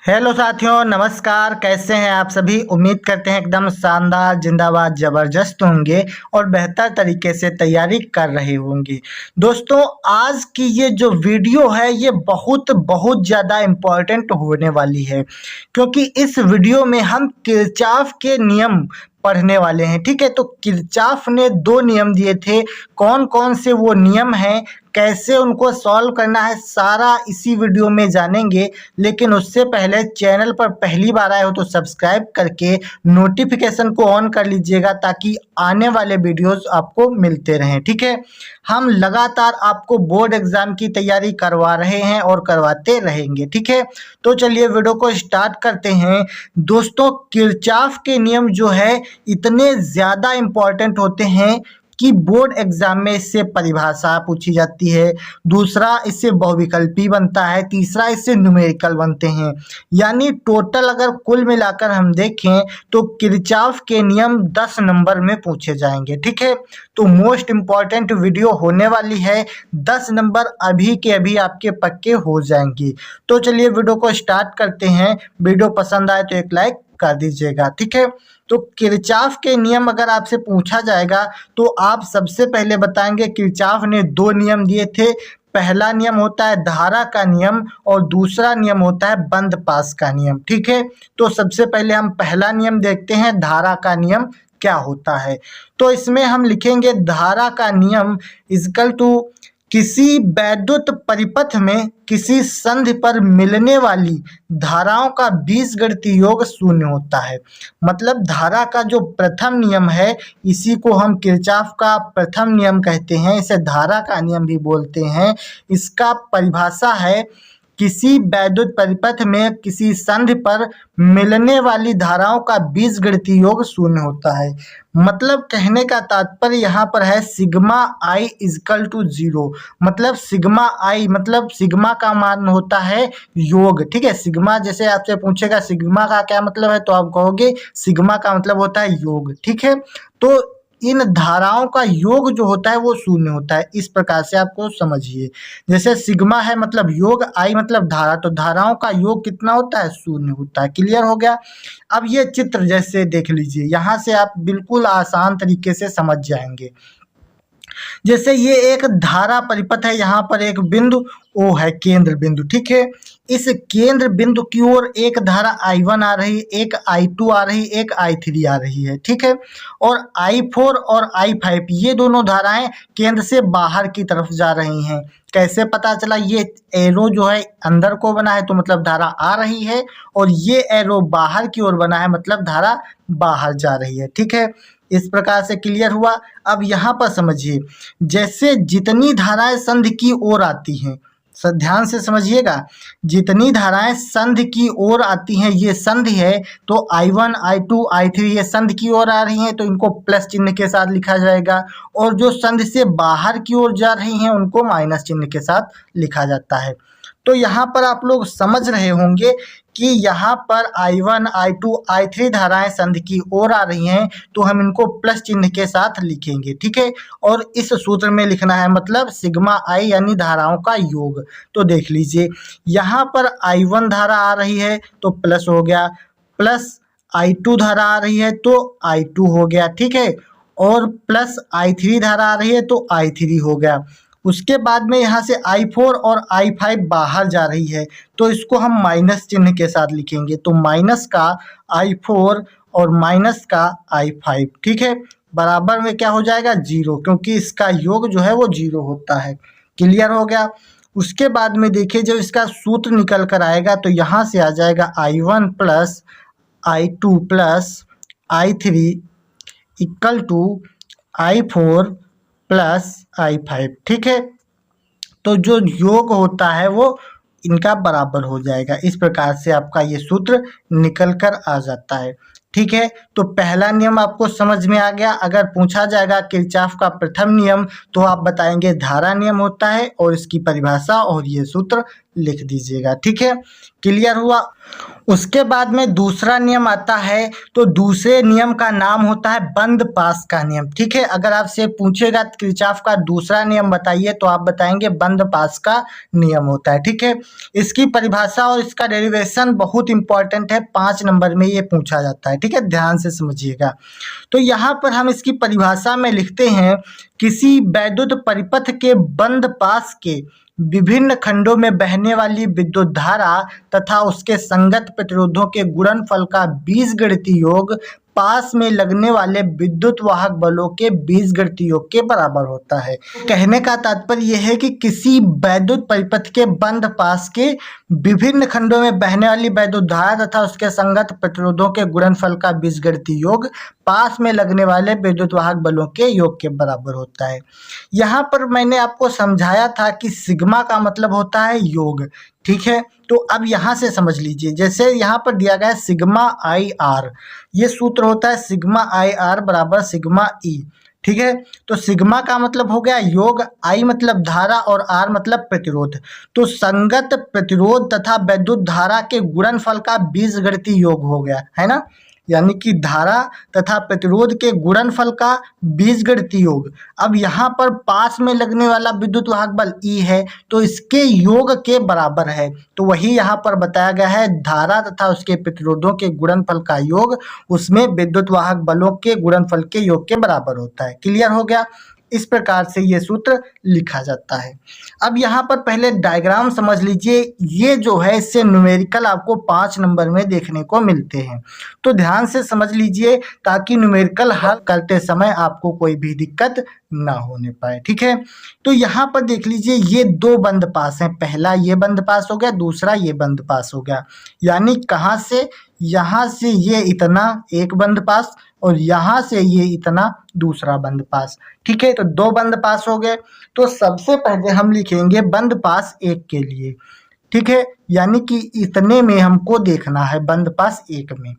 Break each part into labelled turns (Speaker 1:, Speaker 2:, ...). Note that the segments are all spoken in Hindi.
Speaker 1: हेलो साथियों, नमस्कार। कैसे हैं आप सभी? उम्मीद करते हैं एकदम शानदार, जिंदाबाद, ज़बरदस्त होंगे और बेहतर तरीके से तैयारी कर रहे होंगे। दोस्तों, आज की ये जो वीडियो है ये बहुत ज़्यादा इम्पोर्टेंट होने वाली है, क्योंकि इस वीडियो में हम किरचॉफ के नियम पढ़ने वाले हैं। ठीक है, तो किरचॉफ ने 2 नियम दिए थे। कौन कौन से वो नियम हैं, कैसे उनको सॉल्व करना है, सारा इसी वीडियो में जानेंगे। लेकिन उससे पहले चैनल पर पहली बार आए हो तो सब्सक्राइब करके नोटिफिकेशन को ऑन कर लीजिएगा, ताकि आने वाले वीडियोस आपको मिलते रहें। ठीक है, हम लगातार आपको बोर्ड एग्जाम की तैयारी करवा रहे हैं और करवाते रहेंगे। ठीक है, तो चलिए वीडियो को स्टार्ट करते हैं। दोस्तों, किरचॉफ के नियम जो है इतने ज़्यादा इम्पॉर्टेंट होते हैं कि बोर्ड एग्जाम में इससे परिभाषा पूछी जाती है, दूसरा इससे बहुविकल्पी बनता है, तीसरा इससे न्यूमेरिकल बनते हैं। यानी टोटल अगर कुल मिलाकर हम देखें तो किरचॉफ के नियम 10 नंबर में पूछे जाएंगे। ठीक है, तो मोस्ट इम्पॉर्टेंट वीडियो होने वाली है। 10 नंबर अभी के अभी आपके पक्के हो जाएंगे। तो चलिए वीडियो को स्टार्ट करते हैं। वीडियो पसंद आए तो एक लाइक कर दीजिएगा। ठीक है, तो किरचॉफ के नियम अगर आपसे पूछा जाएगा तो आप सबसे पहले बताएंगे किरचॉफ ने 2 नियम दिए थे। पहला नियम होता है धारा का नियम और दूसरा नियम होता है बंद पास का नियम। ठीक है, तो सबसे पहले हम पहला नियम देखते हैं, धारा का नियम क्या होता है। तो इसमें हम लिखेंगे धारा का नियम इक्वल टू किसी वैद्युत परिपथ में किसी संधि पर मिलने वाली धाराओं का बीजगणितीय योग शून्य होता है। मतलब धारा का जो प्रथम नियम है इसी को हम किरचॉफ का प्रथम नियम कहते हैं, इसे धारा का नियम भी बोलते हैं। इसका परिभाषा है किसी वैद्युत परिपथ में किसी संधि पर मिलने वाली धाराओं का बीजगणितीय योग शून्य होता है। मतलब कहने का तात्पर्य यहाँ पर है सिग्मा आई इजकल टू 0। मतलब सिग्मा आई मतलब सिग्मा का मान होता है योग। ठीक है, सिग्मा जैसे आपसे पूछेगा सिग्मा का क्या मतलब है तो आप कहोगे सिग्मा का मतलब होता है योग। ठीक है, तो इन धाराओं का योग जो होता है वो शून्य होता है। इस प्रकार से आपको समझिए, जैसे सिग्मा है मतलब योग, आई मतलब धारा, तो धाराओं का योग कितना होता है? शून्य होता है। क्लियर हो गया? अब ये चित्र जैसे देख लीजिए, यहाँ से आप बिल्कुल आसान तरीके से समझ जाएंगे। जैसे ये एक धारा परिपथ है, यहाँ पर एक बिंदु O है, केंद्र बिंदु। ठीक है, इस केंद्र बिंदु की ओर एक धारा I1 आ रही है, एक I2 आ रही, एक I3 आ रही है। ठीक है, और I4 और I5 ये दोनों धाराएं केंद्र से बाहर की तरफ जा रही हैं। कैसे पता चला? ये एरो जो है अंदर को बना है तो मतलब धारा आ रही है, और ये एरो बाहर की ओर बना है मतलब धारा बाहर जा रही है। ठीक है, इस प्रकार से क्लियर हुआ। अब यहाँ पर समझिए, जैसे जितनी धाराएं संधि की ओर आती हैं, ध्यान से समझिएगा, जितनी धाराएं संधि की ओर आती हैं, ये संधि है तो I1 I2 I3 ये संधि की ओर आ रही हैं तो इनको प्लस चिन्ह के साथ लिखा जाएगा, और जो संधि से बाहर की ओर जा रही हैं उनको माइनस चिन्ह के साथ लिखा जाता है। तो यहाँ पर आप लोग समझ रहे होंगे कि यहाँ पर I1 I2 I3 धाराएं संधि की ओर आ रही हैं तो हम इनको प्लस चिन्ह के साथ लिखेंगे। ठीक है, और इस सूत्र में लिखना है मतलब सिग्मा आई यानी धाराओं का योग। तो देख लीजिए, यहाँ पर I1 धारा आ रही है तो प्लस हो गया, प्लस I2 धारा आ रही है तो I2 हो गया। ठीक है, और प्लस I3 धारा आ रही है तो I3 हो गया। उसके बाद में यहाँ से I4 और I5 बाहर जा रही है तो इसको हम माइनस चिन्ह के साथ लिखेंगे, तो माइनस का I4 और माइनस का I5। ठीक है, बराबर में क्या हो जाएगा? 0, क्योंकि इसका योग जो है वो 0 होता है। क्लियर हो गया? उसके बाद में देखिए, जब इसका सूत्र निकल कर आएगा तो यहाँ से आ जाएगा I1 plus I2 plus I3 equal to I4 plus I5। ठीक है, तो जो योग होता है वो इनका बराबर हो जाएगा। इस प्रकार से आपका ये सूत्र निकल कर आ जाता है। ठीक है, तो पहला नियम आपको समझ में आ गया। अगर पूछा जाएगा किरचॉफ का प्रथम नियम तो आप बताएंगे धारा नियम होता है और इसकी परिभाषा और ये सूत्र लिख दीजिएगा। ठीक है, क्लियर हुआ। उसके बाद में दूसरा नियम आता है, तो दूसरे नियम का नाम होता है बंद पास का नियम। ठीक है, अगर आपसे पूछेगा किरचॉफ का दूसरा नियम बताइए तो आप बताएंगे बंद पास का नियम होता है। ठीक है, इसकी परिभाषा और इसका डेरिवेशन बहुत इंपॉर्टेंट है, 5 नंबर में ये पूछा जाता है। ठीक है, ध्यान से समझिएगा। तो यहाँ पर हम इसकी परिभाषा में लिखते हैं, किसी वैद्युत परिपथ के बंद पास के विभिन्न खंडों में बहने वाली विद्युत धारा तथा उसके संगत प्रतिरोधों के गुणनफल का बीजगणितीय योग पास में लगने वाले विद्युत वाहक बलों के बीजगणितीय योग के बराबर होता है। कहने का तात्पर्य यह है कि किसी वैद्युत परिपथ के बंद पास के विभिन्न खंडों में बहने वाली वैद्युत धारा तथा उसके संगत प्रतिरोधों के गुणनफल का बीजगणितीय योग पास में लगने वाले विद्युत वाहक बलों के योग के बराबर होता है। यहाँ पर मैंने आपको समझाया था कि सिग्मा का मतलब होता है योग। ठीक है, तो अब यहाँ से समझ लीजिए, जैसे यहाँ पर दिया गया है सिग्मा आई आर, ये सूत्र होता है सिग्मा आई आर बराबर सिग्मा ई। ठीक है, तो सिग्मा का मतलब हो गया योग, आई मतलब धारा और आर मतलब प्रतिरोध। तो संगत प्रतिरोध तथा वैद्युत धारा के गुणनफल का बीजगणितीय योग हो गया है ना, यानी कि धारा तथा प्रतिरोध के गुणनफल का बीजगणितीय योग। अब यहाँ पर पास में लगने वाला विद्युत वाहक बल ई है, तो इसके योग के बराबर है। तो वही यहाँ पर बताया गया है, धारा तथा उसके प्रतिरोधों के गुणनफल का योग उसमें विद्युत वाहक बलों के गुणनफल के योग के बराबर होता है। क्लियर हो गया। इस प्रकार से ये सूत्र लिखा जाता है। अब यहाँ पर पहले डायग्राम समझ लीजिए, ये जो है इससे न्यूमेरिकल आपको 5 नंबर में देखने को मिलते हैं, तो ध्यान से समझ लीजिए ताकि न्यूमेरिकल हल करते समय आपको कोई भी दिक्कत ना होने पाए। ठीक है, तो यहाँ पर देख लीजिए ये 2 बंद पास हैं, पहला ये बंद पास हो गया, दूसरा ये बंद पास हो गया, यानी कहाँ से, यहाँ से ये इतना एक बंद पास और यहाँ से ये इतना दूसरा बंद पास। ठीक है, तो 2 बंद पास हो गए। तो सबसे पहले हम लिखेंगे बंद पास 1 के लिए। ठीक है, यानी कि इतने में हमको देखना है, बंद पास 1 में।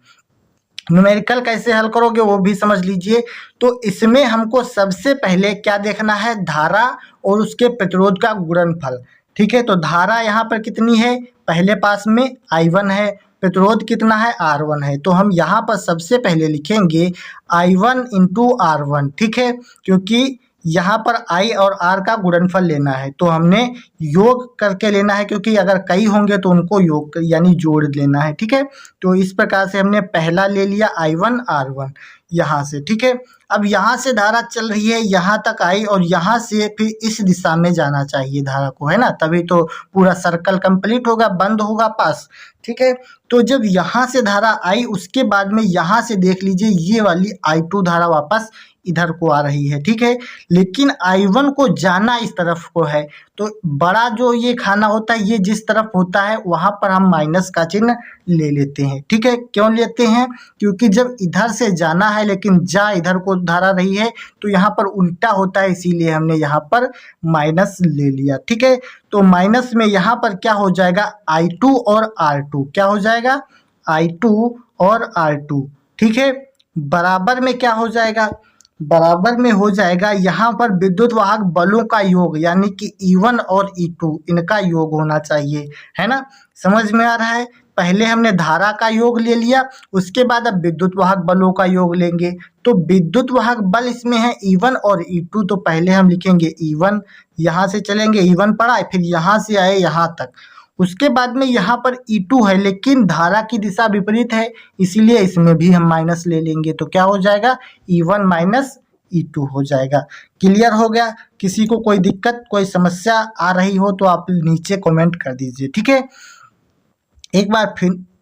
Speaker 1: न्यूमेरिकल कैसे हल करोगे वो भी समझ लीजिए। तो इसमें हमको सबसे पहले क्या देखना है, धारा और उसके प्रतिरोध का गुणनफल। ठीक है, तो धारा यहाँ पर कितनी है, पहले पास में I1 है, प्रतिरोध कितना है R1 है, तो हम यहाँ पर सबसे पहले लिखेंगे I1 इंटू R1। ठीक है, क्योंकि यहाँ पर I और R का गुणनफल लेना है, तो हमने योग करके लेना है, क्योंकि अगर कई होंगे तो उनको योग यानी जोड़ लेना है। ठीक है, तो इस प्रकार से हमने पहला ले लिया I1 R1 यहाँ से। ठीक है, अब यहाँ से धारा चल रही है यहाँ तक आई और यहाँ से फिर इस दिशा में जाना चाहिए धारा को, है ना, तभी तो पूरा सर्कल कंप्लीट होगा, बंद होगा पास। ठीक है, तो जब यहाँ से धारा आई उसके बाद में यहाँ से देख लीजिए ये वाली I2 धारा वापस इधर को आ रही है। ठीक है, लेकिन I1 को जाना इस तरफ को है, तो बड़ा जो ये खाना होता है ये जिस तरफ होता है वहाँ पर हम माइनस का चिन्ह ले लेते हैं। ठीक है, क्यों लेते हैं, क्योंकि जब इधर से जाना है लेकिन जा इधर को धारा रही है तो यहाँ पर उल्टा होता है, इसीलिए हमने यहाँ पर माइनस ले लिया। ठीक है, तो माइनस में यहाँ पर क्या हो जाएगा, I2 और R2 क्या हो जाएगा, I2 और R2। ठीक है, बराबर में क्या हो जाएगा, बराबर में हो जाएगा यहाँ पर विद्युत वाहक बलों का योग, यानी कि E1 और E2 इनका योग होना चाहिए, है ना, समझ में आ रहा है। पहले हमने धारा का योग ले लिया, उसके बाद अब विद्युत वाहक बलों का योग लेंगे। तो विद्युत वाहक बल इसमें है E1 और E2, तो पहले हम लिखेंगे E1, यहाँ से चलेंगे E1 पड़ा, फिर यहाँ से आए यहाँ तक, उसके बाद में यहाँ पर E2 है लेकिन धारा की दिशा विपरीत है, इसीलिए इसमें भी हम माइनस ले लेंगे, तो क्या हो जाएगा, E1 माइनस E2 हो जाएगा। क्लियर हो गया। किसी को कोई दिक्कत कोई समस्या आ रही हो तो आप नीचे कमेंट कर दीजिए। ठीक है, एक बार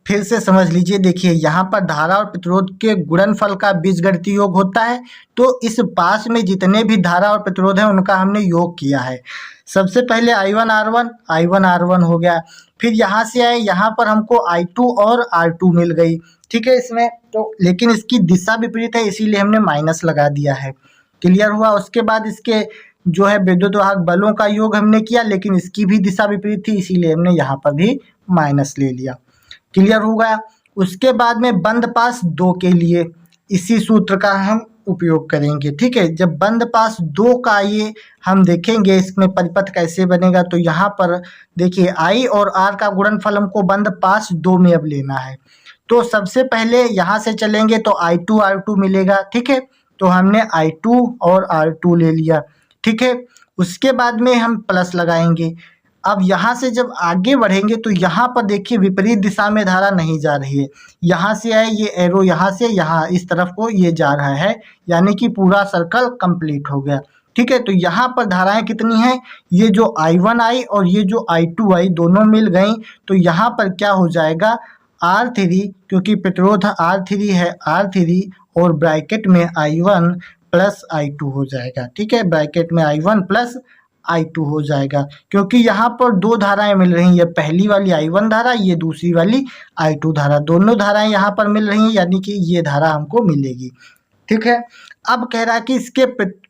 Speaker 1: फिर से समझ लीजिए। देखिए यहाँ पर धारा और प्रतिरोध के गुणनफल का बीजगणितीय योग होता है, तो इस पास में जितने भी धारा और प्रतिरोध है उनका हमने योग किया है। सबसे पहले I1 R1 हो गया, फिर यहाँ से आए यहाँ पर हमको I2 और R2 मिल गई। ठीक है, इसमें तो लेकिन इसकी दिशा विपरीत है इसीलिए हमने माइनस लगा दिया है। क्लियर हुआ। उसके बाद इसके जो है विद्युत वाहक बलों का योग हमने किया, लेकिन इसकी भी दिशा विपरीत थी इसीलिए हमने यहाँ पर भी माइनस ले लिया। क्लियर हो गया। उसके बाद में बंद पास 2 के लिए इसी सूत्र का हम उपयोग करेंगे। ठीक है, जब बंद पास 2 का ये हम देखेंगे इसमें परिपथ कैसे बनेगा। तो यहाँ पर देखिए I और R का गुणनफल हमको बंद पास 2 में अब लेना है। तो सबसे पहले यहाँ से चलेंगे तो I2 R2 मिलेगा। ठीक है, तो हमने I2 और R2 ले लिया। ठीक है, उसके बाद में हम प्लस लगाएंगे। अब यहाँ से जब आगे बढ़ेंगे तो यहाँ पर देखिए विपरीत दिशा में धारा नहीं जा रही है। यहाँ से है ये एरो, यहाँ से यहाँ इस तरफ को ये जा रहा है, यानी कि पूरा सर्कल कंप्लीट हो गया। ठीक है, तो यहाँ पर धाराएं कितनी हैं, ये जो I1 आई और ये जो I2 आई दोनों मिल गई। तो यहाँ पर क्या हो जाएगा R3, क्योंकि प्रतिरोध R3 है, R3 और ब्रैकेट में I1 प्लस I2 हो जाएगा। ठीक है, ब्रैकेट में I1 प्लस I2 हो जाएगा, क्योंकि यहाँ पर 2 धाराएं मिल रही हैं, पहली वाली I1 धारा, ये दूसरी वाली I2 धारा, दोनों धाराएं यहाँ पर मिल रही हैं, यानी कि ये धारा हमको मिलेगी। ठीक है, अब कह रहा है कि इसके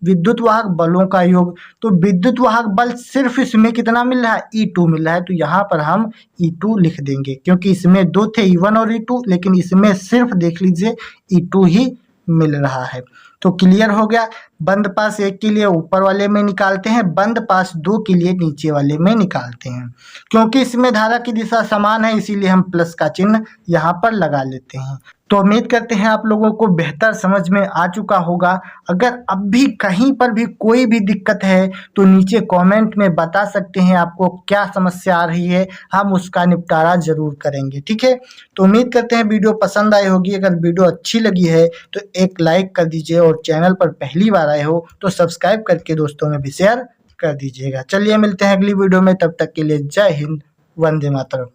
Speaker 1: विद्युत वाहक बलों का योग। तो विद्युत वाहक बल सिर्फ इसमें कितना मिल रहा है, E2 मिल रहा है। तो यहाँ पर हम E2 लिख देंगे, क्योंकि इसमें 2 थे E1 और E2, लेकिन इसमें सिर्फ देख लीजिए E2 ही मिल रहा है। तो क्लियर हो गया। बंद पास 1 के लिए ऊपर वाले में निकालते हैं, बंद पास 2 के लिए नीचे वाले में निकालते हैं। क्योंकि इसमें धारा की दिशा समान है, इसीलिए हम प्लस का चिन्ह यहाँ पर लगा लेते हैं। तो उम्मीद करते हैं आप लोगों को बेहतर समझ में आ चुका होगा। अगर अब भी कहीं पर भी कोई भी दिक्कत है तो नीचे कमेंट में बता सकते हैं आपको क्या समस्या आ रही है, हम उसका निपटारा जरूर करेंगे। ठीक है, तो उम्मीद करते हैं वीडियो पसंद आई होगी। अगर वीडियो अच्छी लगी है तो एक लाइक कर दीजिए और चैनल पर पहली बार आए हो तो सब्सक्राइब करके दोस्तों में भी शेयर कर दीजिएगा। चलिए मिलते हैं अगली वीडियो में, तब तक के लिए जय हिंद, वंदे मातरम।